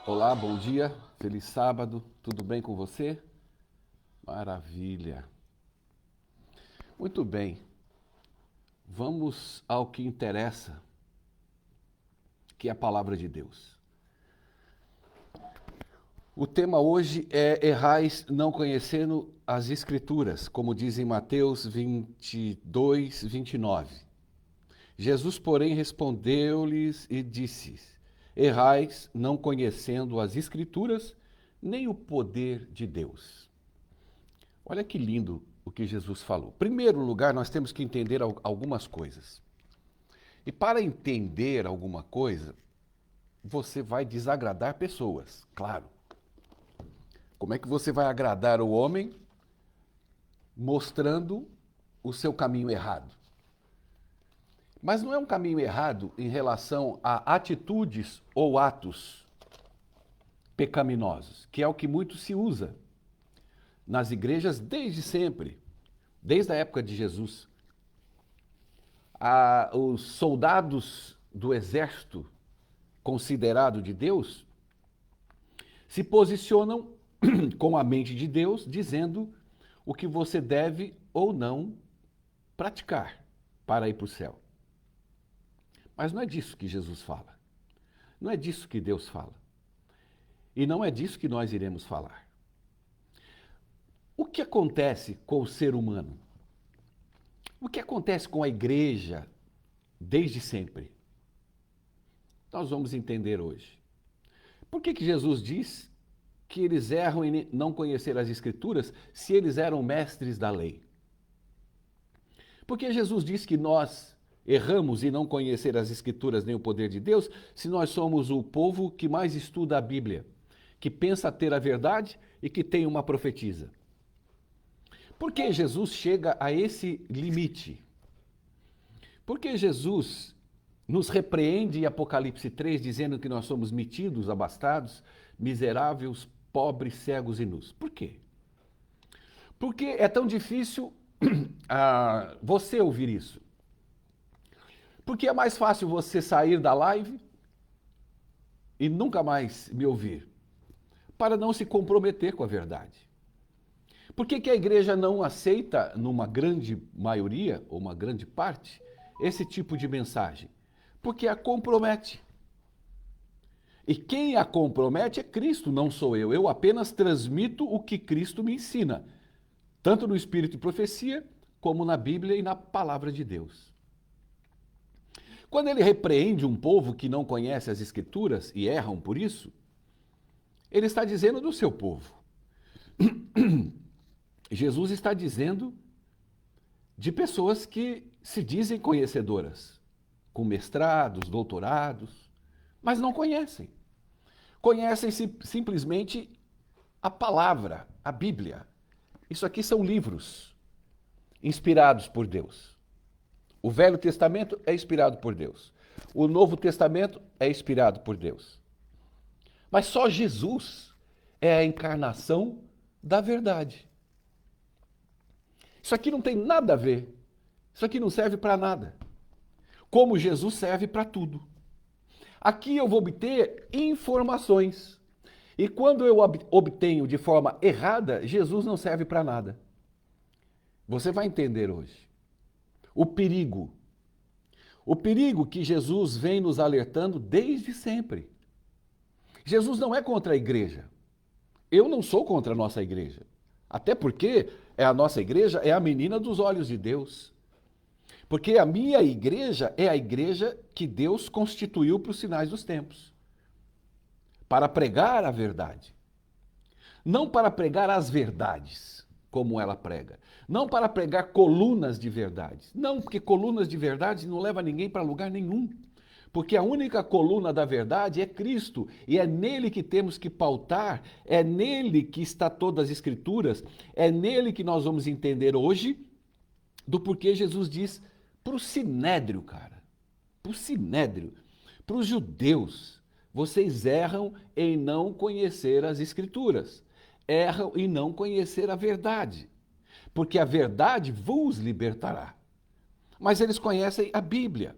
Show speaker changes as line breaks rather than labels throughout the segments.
Olá, bom dia, feliz sábado, tudo bem com você? Maravilha. Muito bem, vamos ao que interessa, que é a palavra de Deus. O tema hoje é errais não conhecendo as Escrituras, como diz em Mateus 22, 29. Jesus, porém, respondeu-lhes e disse: errais não conhecendo as Escrituras, nem o poder de Deus. Olha que lindo o que Jesus falou. Em primeiro lugar, nós temos que entender algumas coisas. E para entender alguma coisa, você vai desagradar pessoas, claro. Como é que você vai agradar o homem mostrando o seu caminho errado? Mas não é um caminho errado em relação a atitudes ou atos pecaminosos, que é o que muito se usa nas igrejas desde sempre, desde a época de Jesus. Os soldados do exército considerado de Deus se posicionam com a mente de Deus, dizendo o que você deve ou não praticar para ir para o céu. Mas não é disso que Jesus fala. Não é disso que Deus fala. E não é disso que nós iremos falar. O que acontece com o ser humano? O que acontece com a igreja desde sempre? Nós vamos entender hoje. Por que Jesus diz que eles erram em não conhecer as Escrituras se eles eram mestres da lei? Porque Jesus diz que nós erramos em não conhecer as Escrituras nem o poder de Deus se nós somos o povo que mais estuda a Bíblia, que pensa ter a verdade e que tem uma profetisa. Por que Jesus chega a esse limite? Porque Jesus nos repreende em Apocalipse 3, dizendo que nós somos metidos, abastados, miseráveis, pobres, cegos e nus. Por quê? Porque é tão difícil você ouvir isso. Porque é mais fácil você sair da live e nunca mais me ouvir, para não se comprometer com a verdade. Por que a igreja não aceita, numa grande maioria, ou uma grande parte, esse tipo de mensagem? Porque a compromete. E quem a compromete é Cristo, não sou eu. Eu apenas transmito o que Cristo me ensina, tanto no Espírito de Profecia, como na Bíblia e na Palavra de Deus. Quando ele repreende um povo que não conhece as Escrituras e erram por isso, ele está dizendo do seu povo. Jesus está dizendo de pessoas que se dizem conhecedoras, com mestrados, doutorados, mas não conhecem. Conhecem simplesmente a palavra, a Bíblia. Isso aqui são livros inspirados por Deus. O Velho Testamento é inspirado por Deus. O Novo Testamento é inspirado por Deus. Mas só Jesus é a encarnação da verdade. Isso aqui não tem nada a ver. Isso aqui não serve para nada. Como Jesus serve para tudo. Aqui eu vou obter informações. E quando eu obtenho de forma errada, Jesus não serve para nada. Você vai entender hoje. O perigo. O perigo que Jesus vem nos alertando desde sempre. Jesus não é contra a igreja. Eu não sou contra a nossa igreja. Até porque a nossa igreja é a menina dos olhos de Deus. Porque a minha igreja é a igreja que Deus constituiu para os sinais dos tempos. Para pregar a verdade. Não para pregar as verdades, como ela prega. Não para pregar colunas de verdades. Não, porque colunas de verdade não levam ninguém para lugar nenhum. Porque a única coluna da verdade é Cristo, e é nele que temos que pautar, é nele que está todas as Escrituras, é nele que nós vamos entender hoje do porquê Jesus diz para o sinédrio, cara, para o sinédrio, para os judeus, vocês erram em não conhecer as Escrituras, erram em não conhecer a verdade, porque a verdade vos libertará. Mas eles conhecem a Bíblia.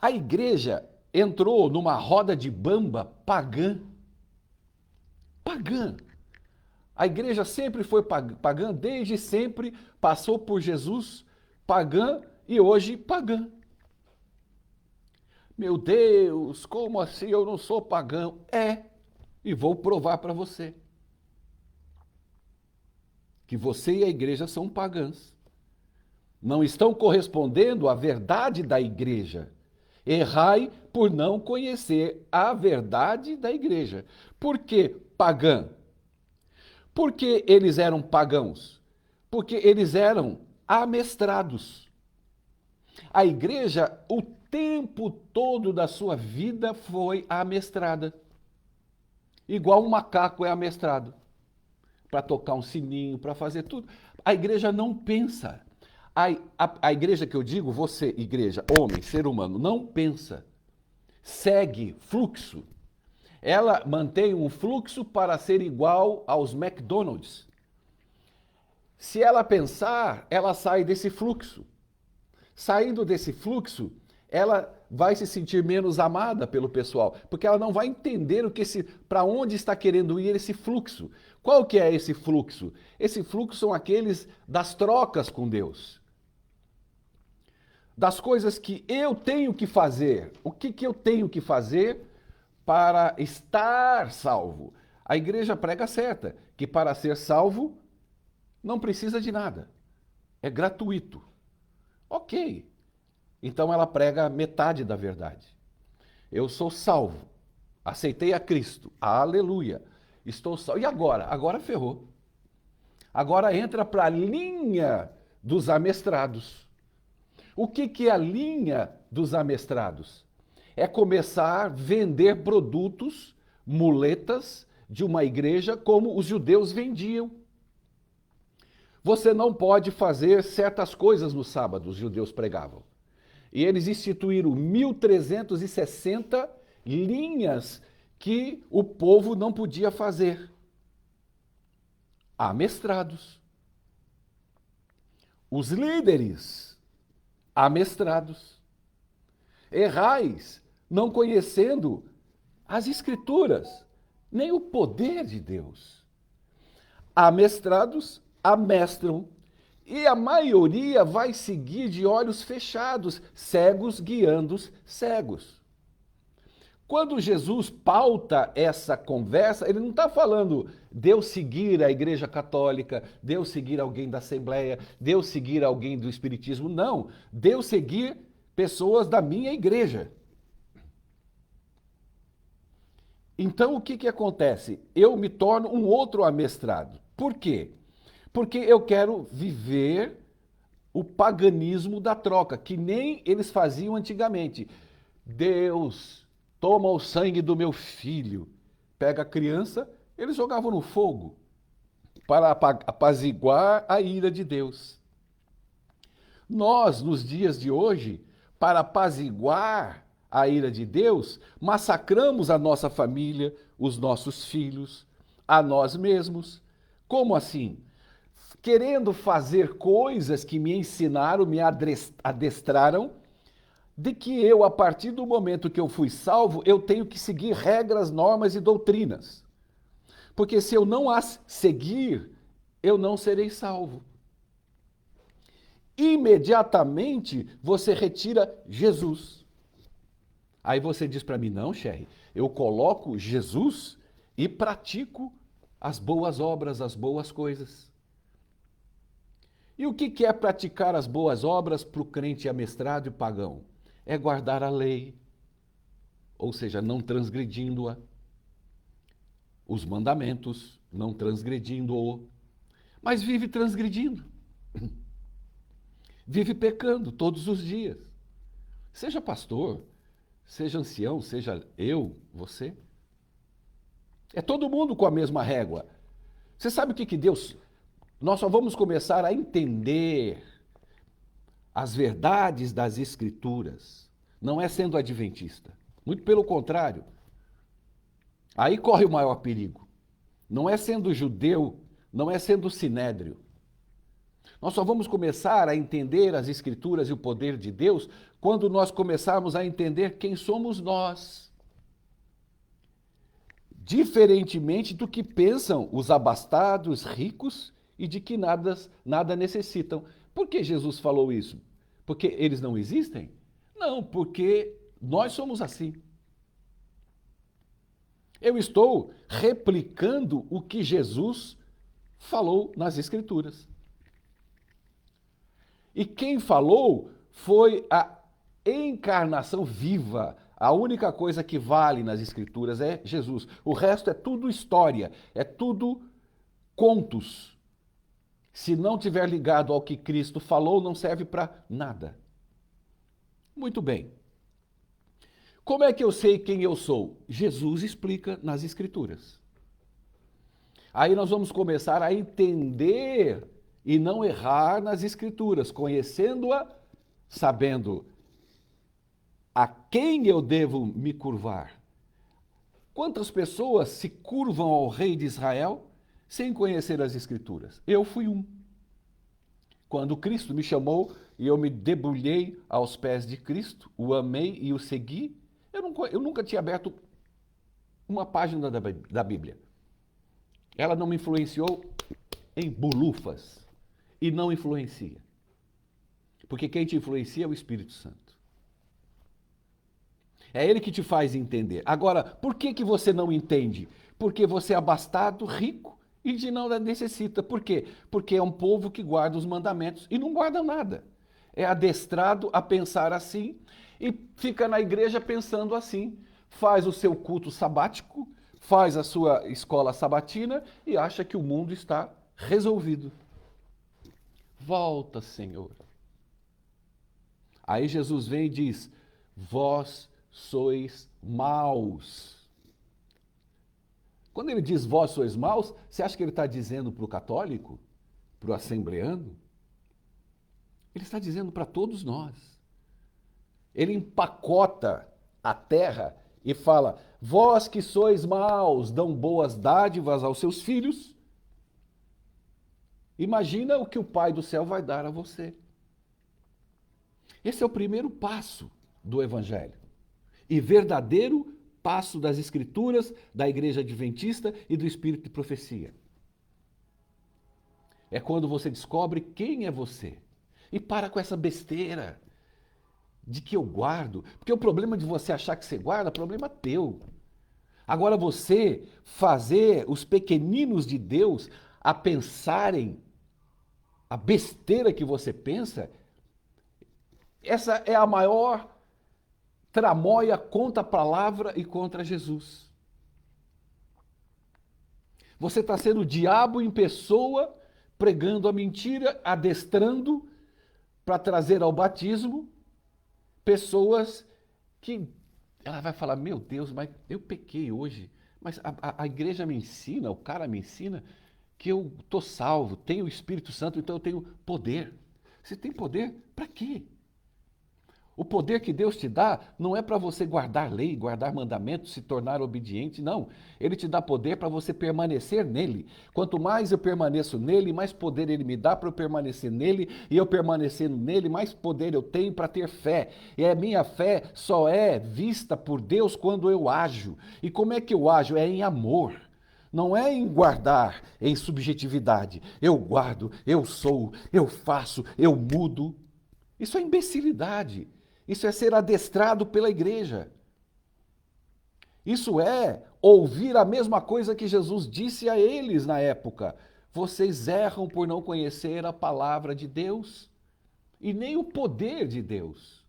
A igreja entrou numa roda de bamba pagã. Pagã. A igreja sempre foi pagã, desde sempre passou por Jesus pagã e hoje pagã. Meu Deus, como assim eu não sou pagão? E vou provar para você que você e a igreja são pagãs. Não estão correspondendo à verdade da igreja. Errai por não conhecer a verdade da igreja. Por que pagã? Porque eles eram pagãos? Porque eles eram amestrados. A igreja, o tempo todo da sua vida foi amestrada. Igual um macaco é amestrado. Para tocar um sininho, para fazer tudo. A igreja não pensa. A igreja que eu digo, você, igreja, homem, ser humano, não pensa. Segue fluxo. Ela mantém um fluxo para ser igual aos McDonald's. Se ela pensar, ela sai desse fluxo. Saindo desse fluxo, ela vai se sentir menos amada pelo pessoal, porque ela não vai entender para onde está querendo ir esse fluxo. Qual que é esse fluxo? Esse fluxo são aqueles das trocas com Deus. Das coisas que eu tenho que fazer. O que eu tenho que fazer para estar salvo? A igreja prega certa, que para ser salvo não precisa de nada. É gratuito. Ok. Então ela prega metade da verdade. Eu sou salvo. Aceitei a Cristo. Aleluia. Estou salvo. E agora? Agora ferrou. Agora entra para a linha dos amestrados. O que é a linha dos amestrados? É começar a vender produtos, muletas de uma igreja como os judeus vendiam. Você não pode fazer certas coisas no sábado, os judeus pregavam. E eles instituíram 1360 linhas que o povo não podia fazer. Amestrados. Os líderes, amestrados. Errais, não conhecendo as escrituras, nem o poder de Deus. Amestrados, amestram. E a maioria vai seguir de olhos fechados, cegos guiando os cegos. Quando Jesus pauta essa conversa, ele não está falando de eu seguir a Igreja Católica, de eu seguir alguém da Assembleia, de eu seguir alguém do Espiritismo. Não, de eu seguir pessoas da minha igreja. Então, o que acontece? Eu me torno um outro amestrado. Por quê? Porque eu quero viver o paganismo da troca, que nem eles faziam antigamente. Deus, toma o sangue do meu filho. Pega a criança, eles jogavam no fogo para apaziguar a ira de Deus. Nós, nos dias de hoje, para apaziguar a ira de Deus, massacramos a nossa família, os nossos filhos, a nós mesmos. Como assim? Querendo fazer coisas que me ensinaram, me adestraram, de que eu, a partir do momento que eu fui salvo, eu tenho que seguir regras, normas e doutrinas. Porque se eu não as seguir, eu não serei salvo. Imediatamente você retira Jesus. Aí você diz para mim, não, Sherry, eu coloco Jesus e pratico as boas obras, as boas coisas. E o que é praticar as boas obras para o crente amestrado e pagão? É guardar a lei, ou seja, não transgredindo-a, os mandamentos, não transgredindo-o, mas vive transgredindo, vive pecando todos os dias. Seja pastor, seja ancião, seja eu, você. É todo mundo com a mesma régua. Você sabe o que Deus... Nós só vamos começar a entender as verdades das Escrituras. Não é sendo adventista. Muito pelo contrário. Aí corre o maior perigo. Não é sendo judeu, não é sendo sinédrio. Nós só vamos começar a entender as Escrituras e o poder de Deus quando nós começarmos a entender quem somos nós. Diferentemente do que pensam os abastados, ricos e de que nada necessitam. Por que Jesus falou isso? Porque eles não existem? Não, porque nós somos assim. Eu estou replicando o que Jesus falou nas Escrituras. E quem falou foi a encarnação viva. A única coisa que vale nas Escrituras é Jesus. O resto é tudo história, é tudo contos. Se não tiver ligado ao que Cristo falou, não serve para nada. Muito bem. Como é que eu sei quem eu sou? Jesus explica nas Escrituras. Aí nós vamos começar a entender e não errar nas Escrituras, conhecendo-a, sabendo a quem eu devo me curvar. Quantas pessoas se curvam ao rei de Israel sem conhecer as Escrituras? Eu fui um. Quando Cristo me chamou e eu me debulhei aos pés de Cristo, o amei e o segui, eu nunca tinha aberto uma página da Bíblia. Ela não me influenciou em bolufas e não influencia. Porque quem te influencia é o Espírito Santo. É ele que te faz entender. Agora, por que você não entende? Porque você é abastado, rico e de não necessita. Por quê? Porque é um povo que guarda os mandamentos e não guarda nada. É adestrado a pensar assim e fica na igreja pensando assim. Faz o seu culto sabático, faz a sua escola sabatina e acha que o mundo está resolvido. Volta, Senhor. Aí Jesus vem e diz: vós sois maus. Quando ele diz vós sois maus, você acha que ele está dizendo para o católico, para o assembleano? Ele está dizendo para todos nós. Ele empacota a terra e fala: vós que sois maus, dão boas dádivas aos seus filhos. Imagina o que o Pai do céu vai dar a você. Esse é o primeiro passo do Evangelho. E verdadeiro passo das Escrituras, da Igreja Adventista e do Espírito de Profecia. É quando você descobre quem é você. E para com essa besteira de que eu guardo. Porque o problema de você achar que você guarda é problema teu. Agora você fazer os pequeninos de Deus a pensarem a besteira que você pensa, essa é a maior tramóia contra a palavra e contra Jesus. Você está sendo o diabo em pessoa, pregando a mentira, adestrando para trazer ao batismo pessoas que ela vai falar: meu Deus, mas eu pequei hoje, mas a igreja me ensina, o cara me ensina que eu estou salvo, tenho o Espírito Santo, então eu tenho poder. Você tem poder para quê? O poder que Deus te dá não é para você guardar lei, guardar mandamentos, se tornar obediente, não. Ele te dá poder para você permanecer nele. Quanto mais eu permaneço nele, mais poder ele me dá para eu permanecer nele, e eu permanecendo nele, mais poder eu tenho para ter fé. E a minha fé só é vista por Deus quando eu ajo. E como é que eu ajo? É em amor. Não é em guardar em subjetividade. Eu guardo, eu sou, eu faço, eu mudo. Isso é imbecilidade. Isso é ser adestrado pela igreja. Isso é ouvir a mesma coisa que Jesus disse a eles na época. Vocês erram por não conhecer a palavra de Deus e nem o poder de Deus.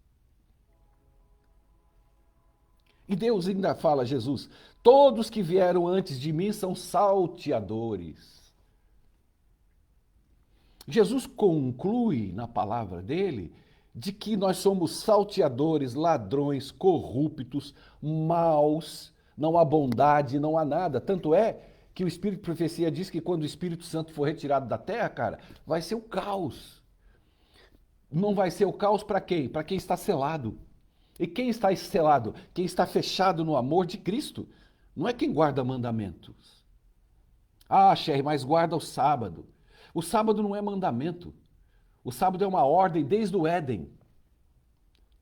E Deus ainda fala, Jesus: todos que vieram antes de mim são salteadores. Jesus conclui na palavra dele de que nós somos salteadores, ladrões, corruptos, maus, não há bondade, não há nada. Tanto é que o Espírito de Profecia diz que quando o Espírito Santo for retirado da terra, cara, vai ser o caos. Não vai ser o caos para quem? Para quem está selado. E quem está selado? Quem está fechado no amor de Cristo. Não é quem guarda mandamentos. Ah, Sherry, mas guarda o sábado. O sábado não é mandamento. O sábado é uma ordem desde o Éden.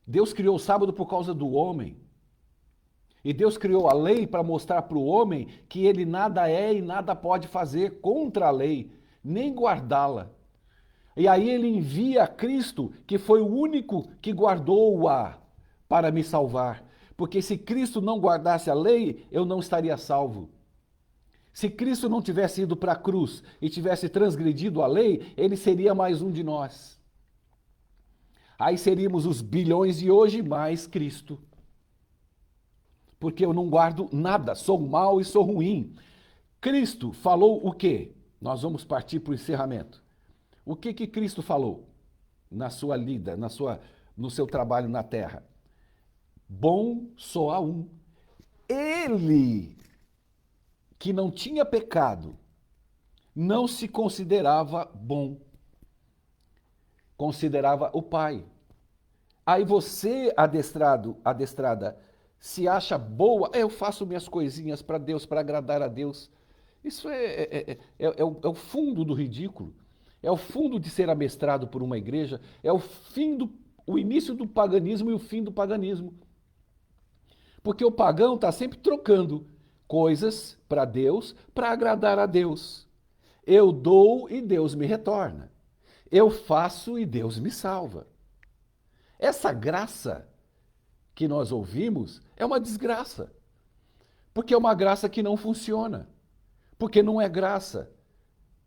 Deus criou o sábado por causa do homem. E Deus criou a lei para mostrar para o homem que ele nada é e nada pode fazer contra a lei, nem guardá-la. E aí ele envia Cristo, que foi o único que guardou-a para me salvar. Porque se Cristo não guardasse a lei, eu não estaria salvo. Se Cristo não tivesse ido para a cruz e tivesse transgredido a lei, ele seria mais um de nós. Aí seríamos os bilhões de hoje mais Cristo. Porque eu não guardo nada, sou mau e sou ruim. Cristo falou o quê? Nós vamos partir para o encerramento. O que Cristo falou na sua lida, no seu trabalho na terra? Bom só há um. Ele, que não tinha pecado, não se considerava bom. Considerava o Pai. Aí você, adestrada, se acha boa, eu faço minhas coisinhas para Deus, para agradar a Deus. Isso é o fundo do ridículo. É o fundo de ser amestrado por uma igreja. É o início do paganismo e o fim do paganismo. Porque o pagão está sempre trocando coisas para Deus, para agradar a Deus. Eu dou e Deus me retorna. Eu faço e Deus me salva. Essa graça que nós ouvimos é uma desgraça. Porque é uma graça que não funciona. Porque não é graça.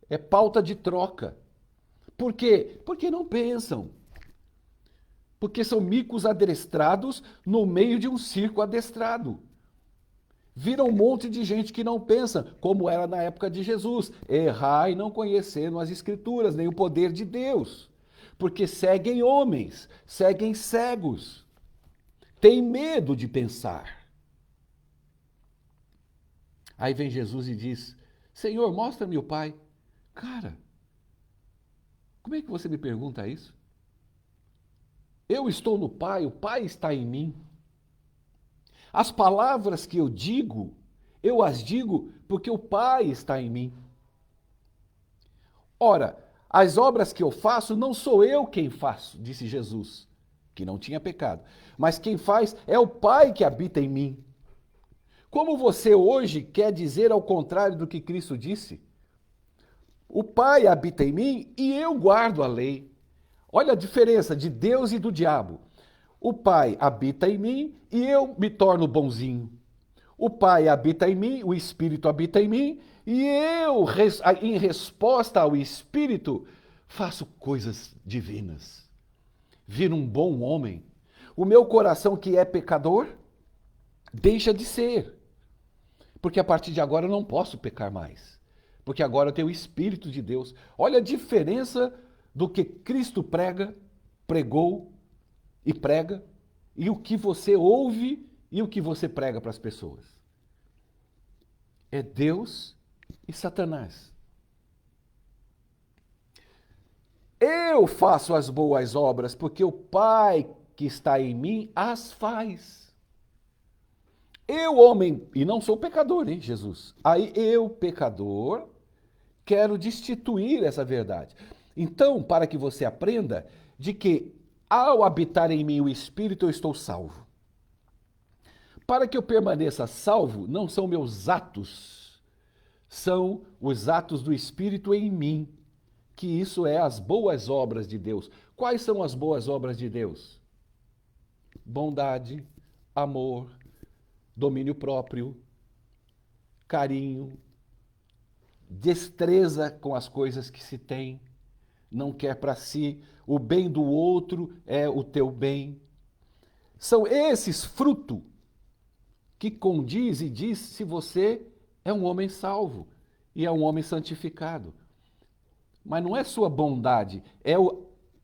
É pauta de troca. Por quê? Porque não pensam. Porque são micos adestrados no meio de um circo adestrado. Viram um monte de gente que não pensa, como era na época de Jesus. Errai não conhecendo as Escrituras, nem o poder de Deus. Porque seguem homens, seguem cegos. Têm medo de pensar. Aí vem Jesus e diz, Senhor, mostra-me o Pai. Cara, como é que você me pergunta isso? Eu estou no Pai, o Pai está em mim. As palavras que eu as digo porque o Pai está em mim. Ora, as obras que eu faço não sou eu quem faço, disse Jesus, que não tinha pecado, mas quem faz é o Pai que habita em mim. Como você hoje quer dizer ao contrário do que Cristo disse? O Pai habita em mim e eu guardo a lei. Olha a diferença de Deus e do diabo. O Pai habita em mim e eu me torno bonzinho. O Pai habita em mim, o Espírito habita em mim e eu, em resposta ao Espírito, faço coisas divinas. Viro um bom homem. O meu coração, que é pecador, deixa de ser. Porque a partir de agora eu não posso pecar mais. Porque agora eu tenho o Espírito de Deus. Olha a diferença do que Cristo pregou e prega, e o que você ouve e o que você prega para as pessoas. É Deus e Satanás. Eu faço as boas obras porque o Pai que está em mim as faz. Eu, homem, e não sou pecador, hein, Jesus? Aí eu, pecador, quero destituir essa verdade. Então, para que você aprenda de que ao habitar em mim o Espírito, eu estou salvo. Para que eu permaneça salvo, não são meus atos, são os atos do Espírito em mim, que isso é as boas obras de Deus. Quais são as boas obras de Deus? Bondade, amor, domínio próprio, carinho, destreza com as coisas que se tem, não quer para si, o bem do outro é o teu bem. São esses frutos que condiz e diz se você é um homem salvo e é um homem santificado. Mas não é sua bondade, é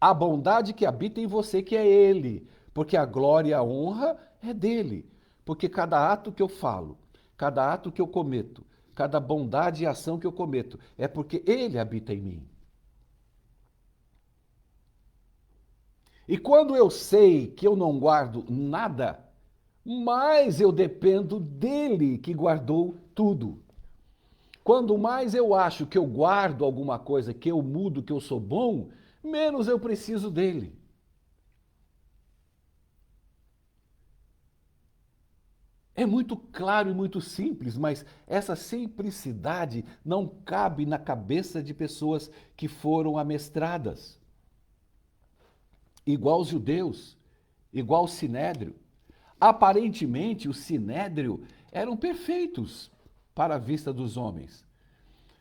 a bondade que habita em você, que é Ele, porque a glória e a honra é dele. Porque cada ato que eu falo, cada ato que eu cometo, cada bondade e ação que eu cometo, é porque Ele habita em mim. E quando eu sei que eu não guardo nada, mais eu dependo dele que guardou tudo. Quando mais eu acho que eu guardo alguma coisa, que eu mudo, que eu sou bom, menos eu preciso dele. É muito claro e muito simples, mas essa simplicidade não cabe na cabeça de pessoas que foram amestradas. Igual os judeus, igual o sinédrio. Aparentemente, o sinédrio eram perfeitos para a vista dos homens.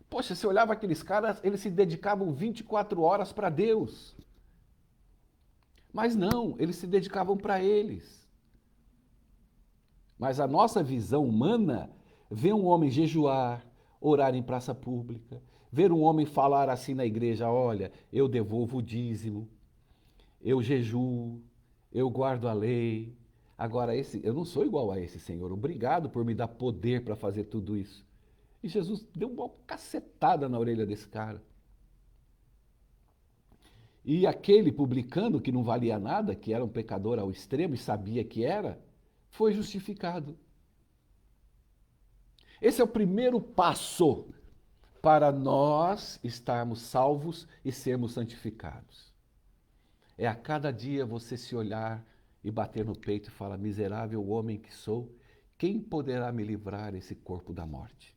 Poxa, você olhava aqueles caras, eles se dedicavam 24 horas para Deus. Mas não, eles se dedicavam para eles. Mas a nossa visão humana vê um homem jejuar, orar em praça pública, ver um homem falar assim na igreja: olha, eu devolvo o dízimo, eu jejuo, eu guardo a lei. Agora, eu não sou igual a esse Senhor. Obrigado por me dar poder para fazer tudo isso. E Jesus deu uma cacetada na orelha desse cara. E aquele publicano que não valia nada, que era um pecador ao extremo e sabia que era, foi justificado. Esse é o primeiro passo para nós estarmos salvos e sermos santificados. É a cada dia você se olhar e bater no peito e falar: miserável homem que sou, quem poderá me livrar esse corpo da morte?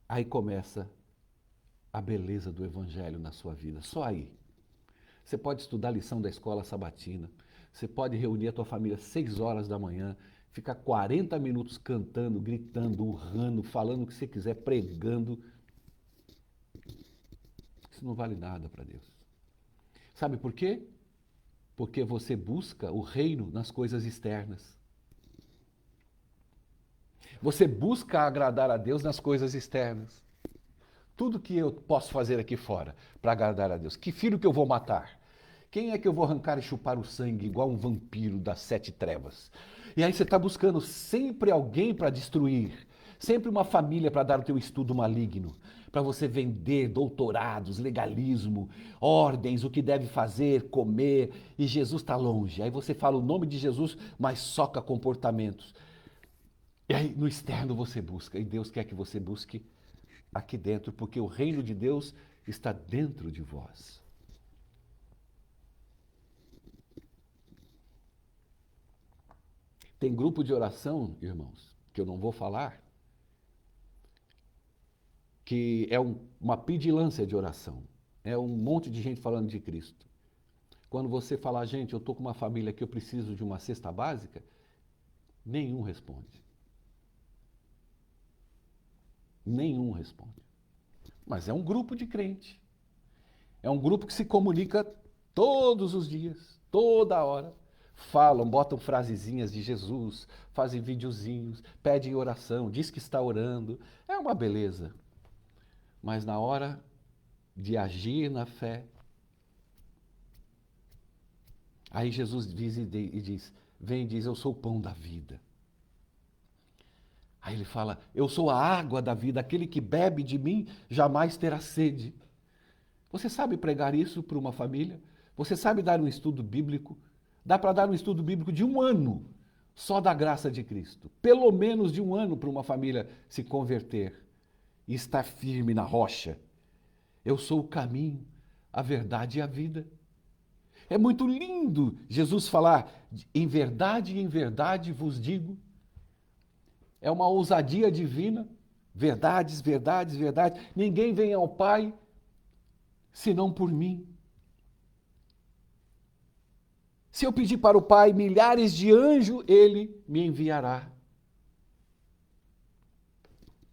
Aí começa a beleza do evangelho na sua vida, só aí. Você pode estudar a lição da escola sabatina, você pode reunir a tua família às 6 horas da manhã, ficar 40 minutos cantando, gritando, urrando, falando o que você quiser, pregando. Isso não vale nada para Deus. Sabe por quê? Porque você busca o reino nas coisas externas. Você busca agradar a Deus nas coisas externas. Tudo que eu posso fazer aqui fora para agradar a Deus. Que filho que eu vou matar? Quem é que eu vou arrancar e chupar o sangue igual um vampiro das 7 trevas? E aí você está buscando sempre alguém para destruir, sempre uma família para dar o teu estudo maligno, para você vender doutorados, legalismo, ordens, o que deve fazer, comer, e Jesus está longe. Aí você fala o nome de Jesus, mas soca comportamentos. E aí no externo você busca, e Deus quer que você busque aqui dentro, porque o reino de Deus está dentro de vós. Tem grupo de oração, irmãos, que eu não vou falar, que é uma pedilância de oração. É um monte de gente falando de Cristo. Quando você falar: gente, eu estou com uma família que eu preciso de uma cesta básica, nenhum responde. Nenhum responde. Mas é um grupo de crente. É um grupo que se comunica todos os dias, toda hora. Falam, botam frasezinhas de Jesus, fazem videozinhos, pedem oração, diz que está orando. É uma beleza. Mas na hora de agir na fé, aí Jesus diz, vem e diz: eu sou o pão da vida. Aí ele fala: eu sou a água da vida, aquele que bebe de mim jamais terá sede. Você sabe pregar isso para uma família? Você sabe dar um estudo bíblico? Dá para dar um estudo bíblico de 1 ano, só da graça de Cristo. Pelo menos de 1 ano para uma família se converter e estar firme na rocha. Eu sou o caminho, a verdade e a vida. É muito lindo Jesus falar: em verdade vos digo. É uma ousadia divina. Verdades, verdades, verdades. Ninguém vem ao Pai senão por mim. Se eu pedir para o Pai milhares de anjos, Ele me enviará.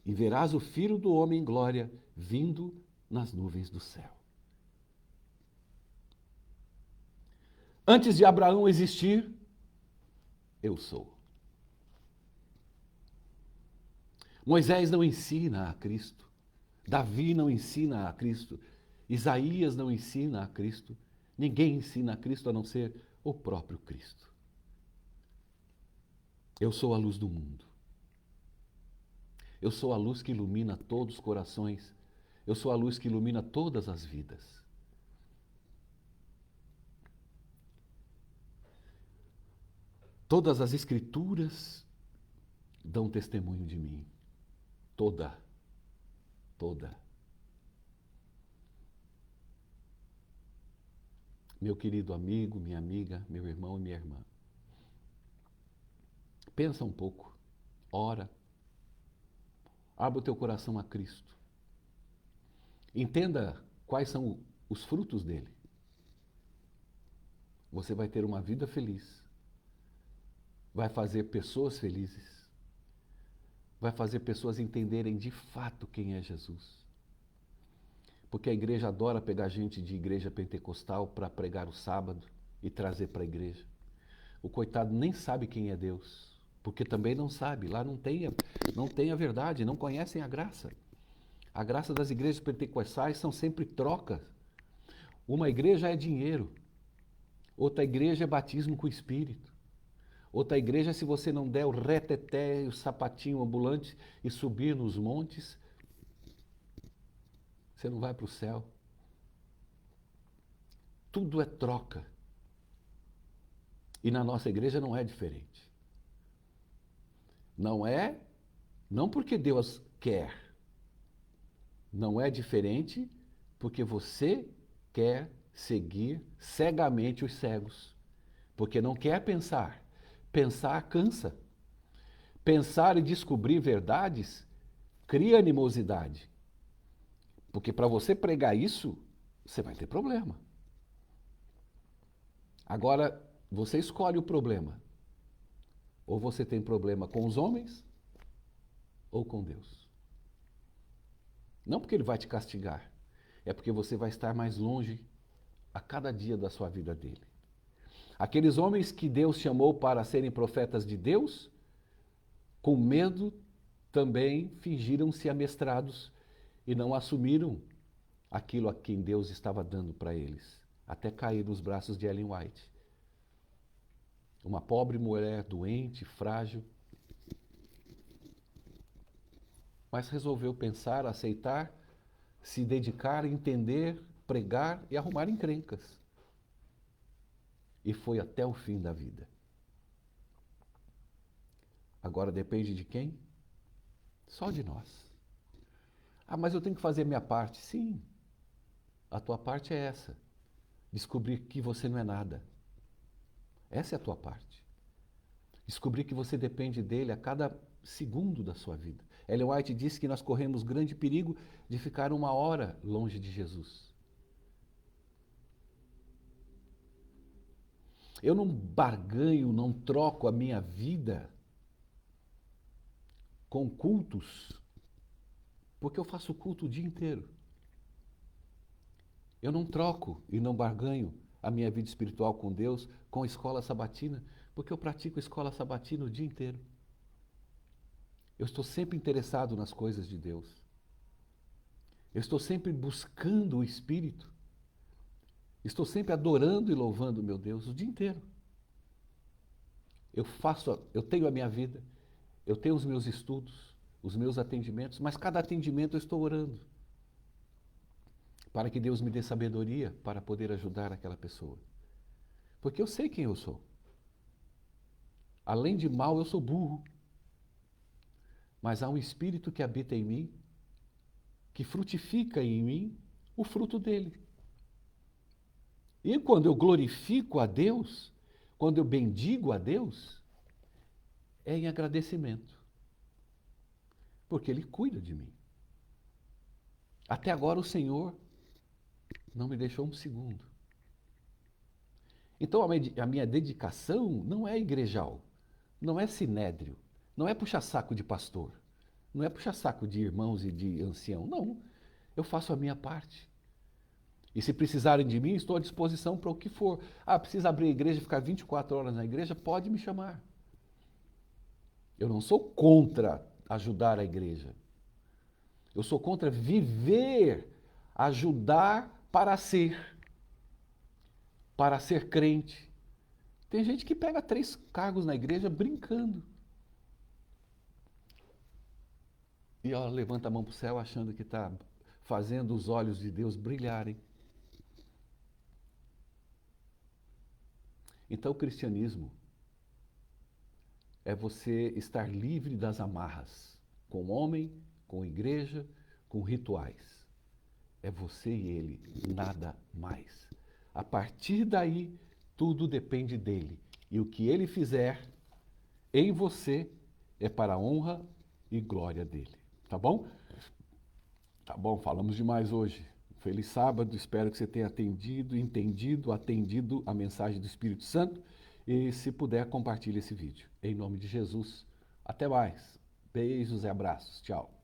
E verás o Filho do Homem em glória vindo nas nuvens do céu. Antes de Abraão existir, eu sou. Moisés não ensina a Cristo. Davi não ensina a Cristo. Isaías não ensina a Cristo. Ninguém ensina a Cristo a não ser o próprio Cristo. Eu sou a luz do mundo. Eu sou a luz que ilumina todos os corações. Eu sou a luz que ilumina todas as vidas. Todas as escrituras dão testemunho de mim. Toda. Meu querido amigo, minha amiga, meu irmão e minha irmã, pensa um pouco, ora, abre o teu coração a Cristo. Entenda quais são os frutos dele. Você vai ter uma vida feliz, vai fazer pessoas felizes, vai fazer pessoas entenderem de fato quem é Jesus. Porque a igreja adora pegar gente de igreja pentecostal para pregar o sábado e trazer para a igreja. O coitado nem sabe quem é Deus, porque também não sabe, lá não tem a verdade, não conhecem a graça. A graça das igrejas pentecostais são sempre trocas. Uma igreja é dinheiro, outra igreja é batismo com o Espírito. Outra igreja, se você não der o reteté, o sapatinho ambulante e subir nos montes, você não vai para o céu. Tudo é troca. E na nossa igreja não é diferente. Não porque Deus quer. Não é diferente porque você quer seguir cegamente os cegos. Porque não quer pensar. Pensar cansa. Pensar e descobrir verdades cria animosidade. Porque para você pregar isso, você vai ter problema. Agora, você escolhe o problema. Ou você tem problema com os homens, ou com Deus. Não porque Ele vai te castigar, é porque você vai estar mais longe a cada dia da sua vida dele. Aqueles homens que Deus chamou para serem profetas de Deus, com medo também fingiram-se amestrados e não assumiram aquilo a quem Deus estava dando para eles, até cair nos braços de Ellen White. Uma pobre mulher doente, frágil, mas resolveu pensar, aceitar, se dedicar, entender, pregar e arrumar encrencas. E foi até o fim da vida. Agora depende de quem? Só de nós. Ah, mas eu tenho que fazer a minha parte. Sim, a tua parte é essa. Descobrir que você não é nada. Essa é a tua parte. Descobrir que você depende dele a cada segundo da sua vida. Ellen White disse que nós corremos grande perigo de ficar uma hora longe de Jesus. Eu não barganho, não troco a minha vida com cultos, porque eu faço culto o dia inteiro. Eu não troco e não barganho a minha vida espiritual com Deus com a escola sabatina, porque eu pratico escola sabatina o dia inteiro. Eu estou sempre interessado nas coisas de Deus. Eu estou sempre buscando o Espírito. Estou sempre adorando e louvando o meu Deus o dia inteiro. Eu tenho a minha vida, eu tenho os meus estudos, os meus atendimentos, mas cada atendimento eu estou orando para que Deus me dê sabedoria para poder ajudar aquela pessoa. Porque eu sei quem eu sou. Além de mal, eu sou burro. Mas há um Espírito que habita em mim, que frutifica em mim o fruto dele. E quando eu glorifico a Deus, quando eu bendigo a Deus, é em agradecimento. Porque Ele cuida de mim. Até agora o Senhor não me deixou um segundo. Então a minha dedicação não é igrejal, não é sinédrio, não é puxar saco de pastor, não é puxar saco de irmãos e de ancião, não. Eu faço a minha parte. E se precisarem de mim, estou à disposição para o que for. Ah, precisa abrir a igreja e ficar 24 horas na igreja? Pode me chamar. Eu não sou contra ajudar a igreja. Eu sou contra viver, ajudar para ser crente. Tem gente que pega 3 cargos na igreja brincando. E ó, levanta a mão para o céu achando que está fazendo os olhos de Deus brilharem. Então o cristianismo é você estar livre das amarras com o homem, com a igreja, com rituais. É você e ele, nada mais. A partir daí, tudo depende dele. E o que ele fizer em você é para a honra e glória dele. Tá bom? Tá bom, falamos demais hoje. Feliz sábado, espero que você tenha atendido a mensagem do Espírito Santo. E se puder, compartilhe esse vídeo. Em nome de Jesus. Até mais. Beijos e abraços. Tchau.